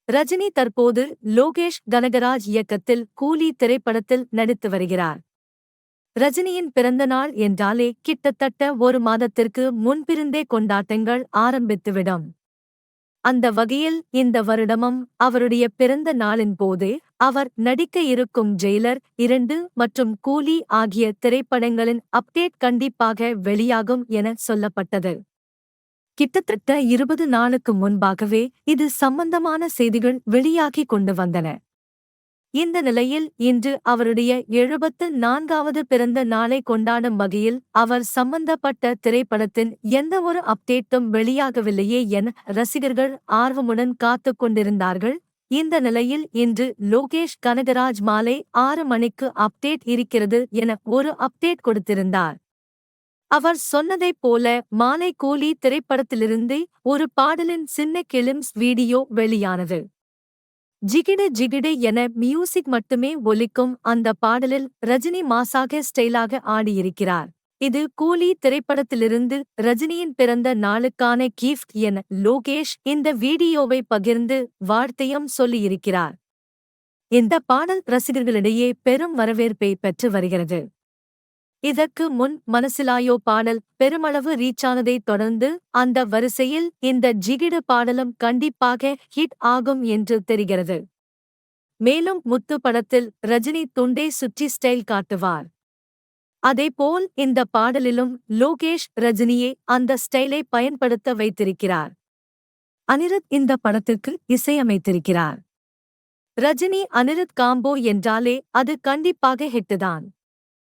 ரஜினி தற்போது லோகேஷ் கனகராஜ் இயக்கத்தில் கூலி திரைப்படத்தில் நடித்து வருகிறார். ரஜினியின் பிறந்த நாள் என்றாலே கிட்டத்தட்ட ஒரு மாதத்திற்கு முன்பிருந்தே கொண்டாட்டங்கள் ஆரம்பித்துவிடும். அந்த வகையில் இந்த வருடமும் அவருடைய பிறந்த நாளின் போதே அவர் நடிக்க இருக்கும் ஜெயிலர் 2 மற்றும் கூலி ஆகிய திரைப்படங்களின் அப்டேட் கண்டிப்பாக வெளியாகும் என சொல்லப்பட்டது. கிட்டத்தட்ட 20 நாளுக்கு முன்பாகவே இது சம்பந்தமான செய்திகள் வெளியாகிக் கொண்டு வந்தன. இந்த நிலையில் இன்று அவருடைய 74வது பிறந்த நாளை கொண்டாடும் வகையில் அவர் சம்பந்தப்பட்ட திரைப்படத்தின் எந்தவொரு அப்டேட்டும் வெளியாகவில்லையே என ரசிகர்கள் ஆர்வமுடன் காத்துக் கொண்டிருந்தார்கள். இந்த நிலையில் இன்று லோகேஷ் கனகராஜ் மாலை 6 மணிக்கு அப்டேட் இருக்கிறது என ஒரு அப்டேட் கொடுத்திருந்தார். அவர் சொன்னதைப் போல மாலை கூலி திரைப்படத்திலிருந்து ஒரு பாடலின் சின்ன கிளிம்ஸ் வீடியோ வெளியானது. ஜிகிடு ஜிகிடு என மியூசிக் மட்டுமே ஒலிக்கும் அந்த பாடலில் ரஜினி மாசாக ஸ்டைலாக ஆடியிருக்கிறார். இது கூலி திரைப்படத்திலிருந்து ரஜினியின் பிறந்த நாளுக்கான கிஃப்ட் என லோகேஷ் இந்த வீடியோவை பகிர்ந்து வாழ்த்தையும் சொல்லியிருக்கிறார். இந்த பாடல் ரசிகர்களிடையே பெரும் வரவேற்பை பெற்று வருகிறது. இதற்கு முன் மனசிலாயோ பாடல் பெருமளவு ரீச்சானதைத் தொடர்ந்து அந்த வரிசையில் இந்த ஜிகிடு பாடலும் கண்டிப்பாக ஹிட் ஆகும் என்று தெரிகிறது. மேலும் முத்து படத்தில் ரஜினி துண்டை சுற்றி ஸ்டைல் காட்டுவார். அதேபோல் இந்த பாடலிலும் லோகேஷ் ரஜினியை அந்த ஸ்டைலை பயன்படுத்த வைத்திருக்கிறார். அனிருத் இந்த படத்திற்கு இசையமைத்திருக்கிறார். ரஜினி அனிருத் காம்போ என்றாலே அது கண்டிப்பாக ஹிட்டுதான்.